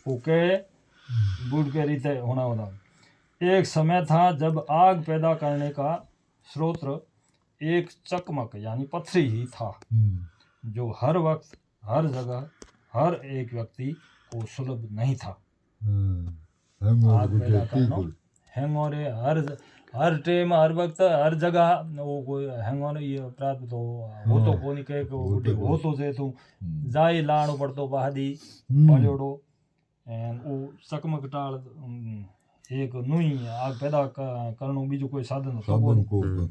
फूके बूढ़ के रीते होना होना। एक समय था जब आग पैदा करने का स्रोत एक चकमक यानी पत्थरी ही था, जो हर वक्त हर जगह हर एक व्यक्ति को सुलभ नहीं था। आग पैदा करना हेंगोरे हर टाइम हर वक्त हर जगह वो कोई हेंगोरे ये प्राप्त तो हो तो कोनी के गुटे हो तो जे तू जाई लाणो पड़तो बादी पड़ोड़ो एंड वो चकमक टाल एक नुई आग पैदा करनो बीजो कोई साधन तो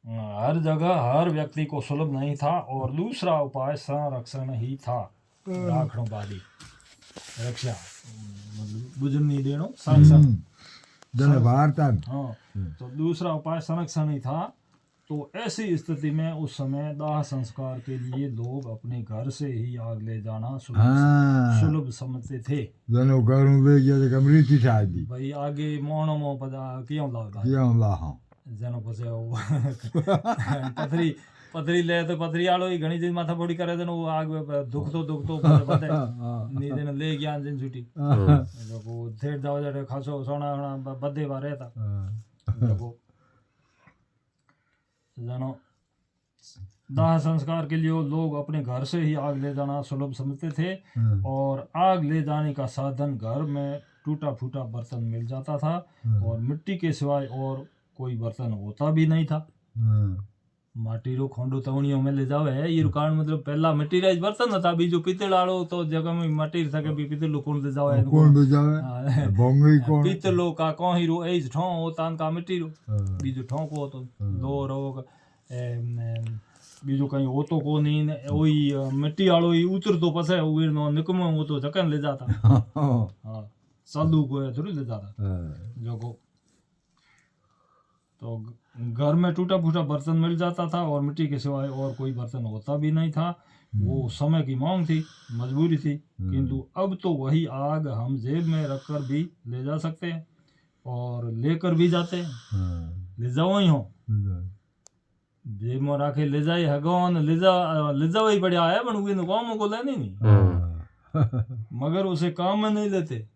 हर जगह हर व्यक्ति को सुलभ नहीं था। और दूसरा उपाय संरक्षण ही था, राखणो बादी रक्षा बुझनी देनो संरक्षण हाँ। तो दूसरा उपाय संरक्षण ही था। तो ऐसी स्थिति में उस समय दाह संस्कार के लिए लोग अपने घर से ही आग ले जाना सुलभ समझते थे। भाई आगे मोहनो मो पदा क्यों लागा जनो पसे पथरी ले तो पथरी आलो ही घणी दिन माथा फोड़ी करे तो वो आग दुख तो पते नी दिन ले गया दिन छुट्टी जो थेट जाओ जड़े खासो सोना बदे बा रहता जो जनो दाह संस्कार के लिए लोग अपने घर से ही आग ले जाना सुलभ समझते थे। और आग ले जाने का साधन घर में टूटा फूटा बर्तन मिल जाता था और मिट्टी के सिवाय और कोई बर्तन होता भी नहीं था। माटी रो खोंडो तवणियों में ले जावे है ये कारण मतलब पहला मिट्टी रा बर्तन था, बीजो पीतल आलो तो जगह में माटी था भी पीतल कौन ले जावे पीतल का कौन हीरो ए ठो होता का मिट्टी रो बीजो ठो को तो दो रो बीजो कहीं हो तो को नहीं वही मिट्टी आलो ही उतर तो पसे उर नो निकमो वो तो जकन ले जाता हां सालू को थोड़ी ले जाता जो को। तो घर में टूटा फूटा बर्तन मिल जाता था और मिट्टी के सिवाय और कोई बर्तन होता भी नहीं था। वो समय की मांग थी, मजबूरी थी। किंतु अब तो वही आग हम जेब में रखकर भी ले जा सकते हैं और लेकर भी जाते हैं। ले जाओ ही हो जेब में रखे ले जाए हगवान ले जाओ ही बढ़िया है बन तो काम को लेने नहीं मगर उसे काम में नहीं लेते।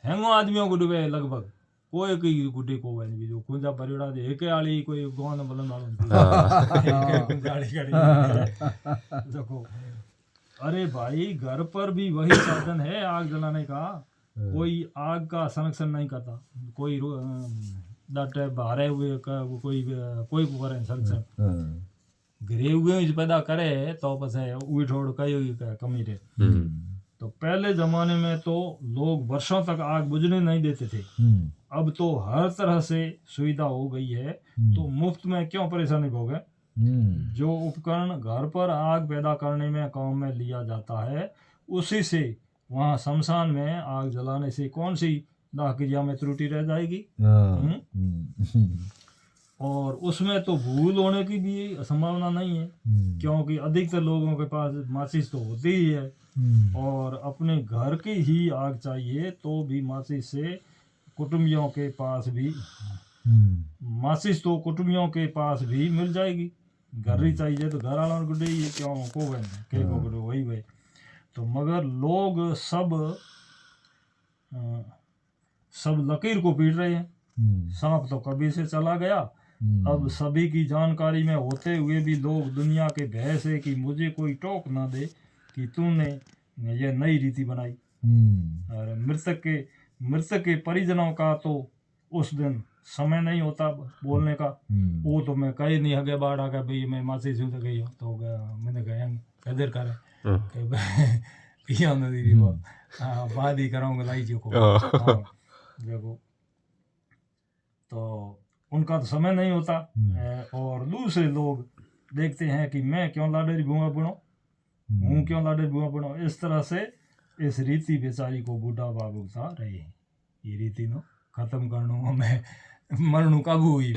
हैंगो आदमियों को डूबे लगभग कोई कोई गुटे को है भी जो कुंजा परिवार दे एक आली कोई गोन बलन वाला एक कुंजाली करी देखो। अरे भाई घर पर भी वही साधन है आग जलाने का, कोई आग का संरक्षण नहीं करता, कोई डाटे बाहरे हुए कोई करे संरक्षण घरे हुए पैदा करे तो बस है उठ उड़ कई कमी रहे। तो पहले जमाने में तो लोग वर्षों तक आग बुझने नहीं देते थे। अब तो हर तरह से सुविधा हो गई है तो मुफ्त में क्यों परेशानी भोगे। जो उपकरण घर पर आग पैदा करने में काम में लिया जाता है उसी से वहां शमशान में आग जलाने से कौन सी दाह क्रिया में त्रुटि रह जाएगी। और उसमें तो भूल होने की भी संभावना नहीं है क्योंकि अधिकतर लोगों के पास माचिस तो होती ही है और अपने घर की ही आग चाहिए तो भी माचिस से कुटुंबियों के पास भी माचिस तो कुटुंबियों के पास भी मिल जाएगी। घर ही चाहिए तो घर वालों को ही क्यों को के को वही वही। तो मगर लोग सब लकीर को पीट रहे हैं। सांप तो कभी से चला गया, अब सभी की जानकारी में होते हुए भी लोग दुनिया के भय से कि मुझे कोई टोक ना दे कि तूने ये नई रीति बनाई। और मृतक के परिजनों का तो उस दिन समय नहीं होता बोलने का। वो तो मैं कहीं नहीं हगे बाढ़ आ गया भाई मैं मासी से तो गई तो मैंने कहा कदर करे पिया नदी बाद ही कराऊंगा लाई जी को देखो। तो उनका तो समय नहीं होता। और दूसरे लोग देखते हैं कि मैं क्यों लाडरी भूआ बुनो हूँ क्यों लाडरी भूआ बुनो। इस तरह से इस रीति बेचारी को बूढ़ा बाबू था रहे ये रीति नो खत्म करनो में मरणु काबू हुई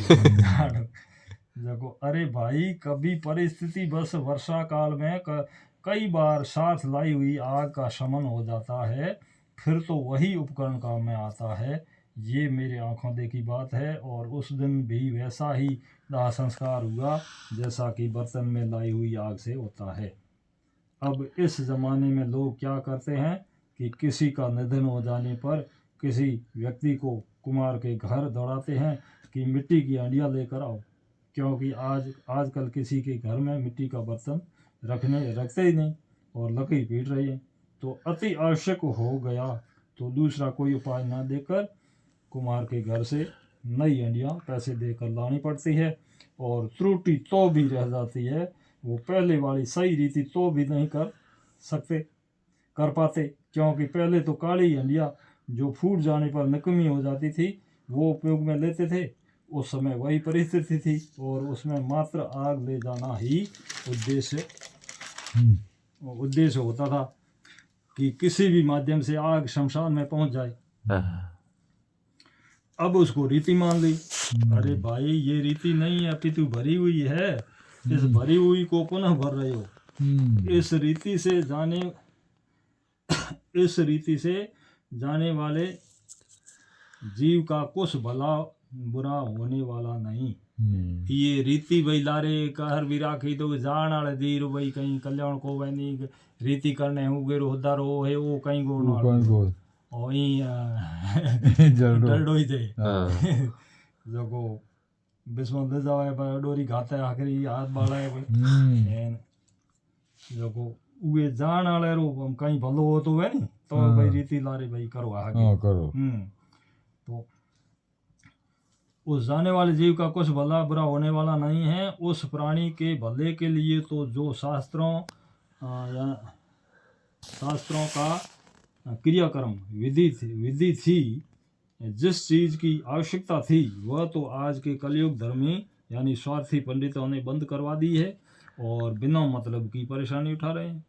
देखो। अरे भाई कभी परिस्थिति बस वर्षा काल में कई बार साथ लाई हुई आग का शमन हो जाता है फिर तो वही उपकरण काम में आता है। ये मेरे आंखों देखी बात है। और उस दिन भी वैसा ही दाह संस्कार हुआ जैसा कि बर्तन में लाई हुई आग से होता है। अब इस ज़माने में लोग क्या करते हैं कि किसी का निधन हो जाने पर किसी व्यक्ति को कुम्हार के घर दौड़ाते हैं कि मिट्टी की हांडियाँ लेकर आओ, क्योंकि आजकल किसी के घर में मिट्टी का बर्तन रखते ही नहीं और लकड़ी पीट रही है। तो अति आवश्यक हो गया तो दूसरा कोई उपाय ना देकर कुम्हार के घर से नई हंडियाँ पैसे देकर लानी पड़ती है, और त्रुटि तो भी रह जाती है, वो पहले वाली सही रीति तो भी नहीं कर पाते, क्योंकि पहले तो काली हंडियाँ जो फूट जाने पर निकम्मी हो जाती थी वो उपयोग में लेते थे। उस समय वही परिस्थिति थी और उसमें मात्र आग ले जाना ही उद्देश्य होता था कि किसी भी माध्यम से आग शमशान में पहुंच जाए। अब उसको रीति मान ली। अरे भाई ये रीति नहीं है, अपितु भरी हुई है, इस भरी हुई को पुनः भर रहे हो। इस रीति से जाने वाले जीव का कुछ भला बुरा होने वाला नहीं। ये रीति भाई लारे कहर भी राखी तो जान वाले दीर भाई कहीं कल्याण को वही रीति करने हुए रोदार हो है वो कहीं गो और डरडो ही थे जो को बिस्मत दे जावे पर डोरी घाते आखिरी हाथ बाड़ा है जो को उए जान वाले रो हम कहीं भलो हो तो है नहीं तो भाई रीति लारे भाई करो आगे करो। तो उस जाने वाले जीव का कुछ भला बुरा होने वाला नहीं है। उस प्राणी के भले के लिए तो जो शास्त्रों का क्रियाक्रम विधि थी, जिस चीज की आवश्यकता थी वह तो आज के कलयुग धर्मी यानी स्वार्थी पंडितों ने बंद करवा दी है और बिना मतलब की परेशानी उठा रहे हैं।